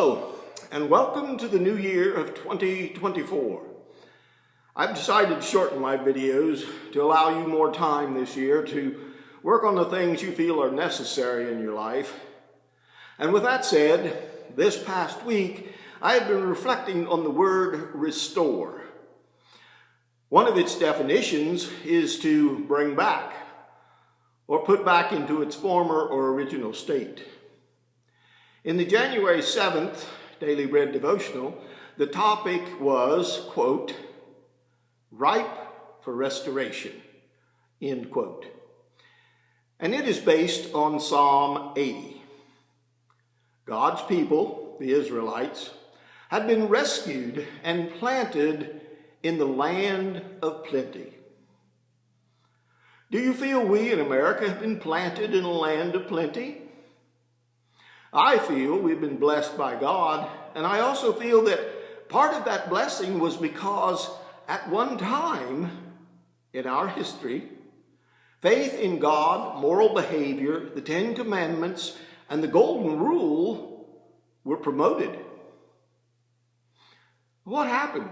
Hello, and welcome to the new year of 2024. I've decided to shorten my videos to allow you more time this year to work on the things you feel are necessary in your life. And with that said, this past week, I have been reflecting on the word restore. One of its definitions is to bring back, or put back into its former or original state. In the January 7th Daily Bread devotional, the topic was, quote, ripe for restoration, end quote. And it is based on Psalm 80. God's people, the Israelites, had been rescued and planted in the land of plenty. Do you feel we in America have been planted in a land of plenty? I feel we've been blessed by God, and I also feel that part of that blessing was because at one time in our history, faith in God, moral behavior, the Ten Commandments, and the Golden Rule were promoted. What happened?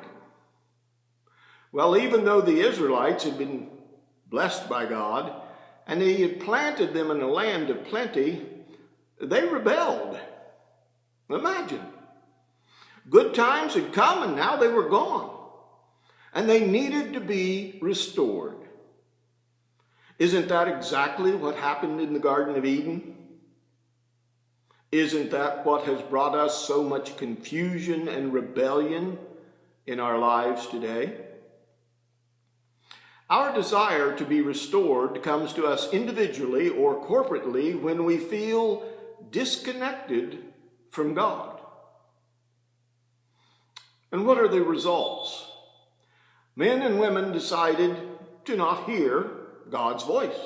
Well, even though the Israelites had been blessed by God, and He had planted them in a land of plenty, they rebelled. Imagine. Good times had come and now they were gone. And they needed to be restored. Isn't that exactly what happened in the Garden of Eden? Isn't that what has brought us so much confusion and rebellion in our lives today? Our desire to be restored comes to us individually or corporately when we feel disconnected from God. And what are the results? Men and women decided to not hear God's voice.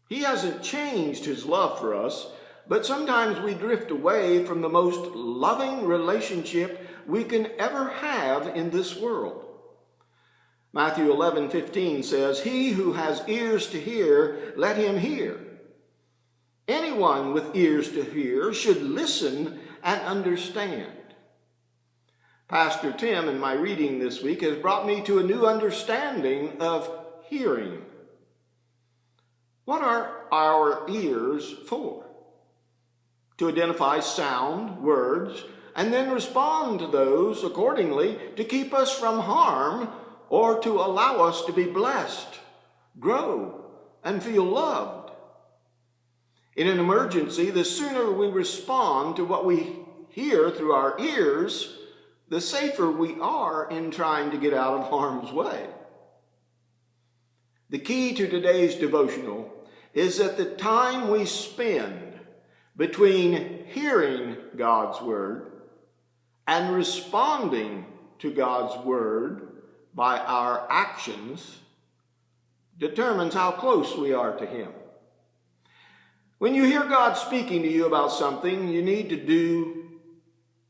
He hasn't changed His love for us, but sometimes we drift away from the most loving relationship we can ever have in this world. Matthew 11:15 says, "He who has ears to hear, let him hear." Anyone with ears to hear should listen and understand. Pastor Tim, in my reading this week, has brought me to a new understanding of hearing. What are our ears for? To identify sound, words, and then respond to those accordingly to keep us from harm or to allow us to be blessed, grow, and feel loved. In an emergency, the sooner we respond to what we hear through our ears, the safer we are in trying to get out of harm's way. The key to today's devotional is that the time we spend between hearing God's word and responding to God's word by our actions determines how close we are to Him. When you hear God speaking to you about something you need to do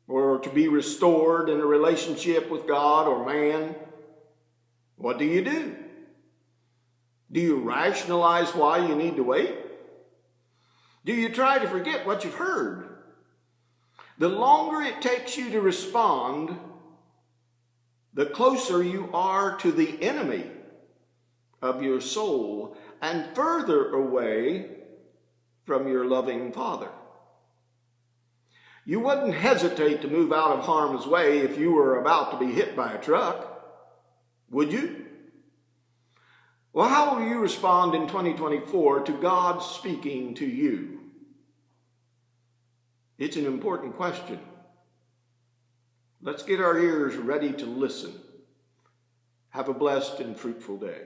or to be restored in a relationship with God or man, what do? Do you rationalize why you need to wait? Do you try to forget what you've heard? The longer it takes you to respond, the closer you are to the enemy of your soul and further away from your loving Father. You wouldn't hesitate to move out of harm's way if you were about to be hit by a truck, would you? Well, how will you respond in 2024 to God speaking to you? It's an important question. Let's get our ears ready to listen. Have a blessed and fruitful day.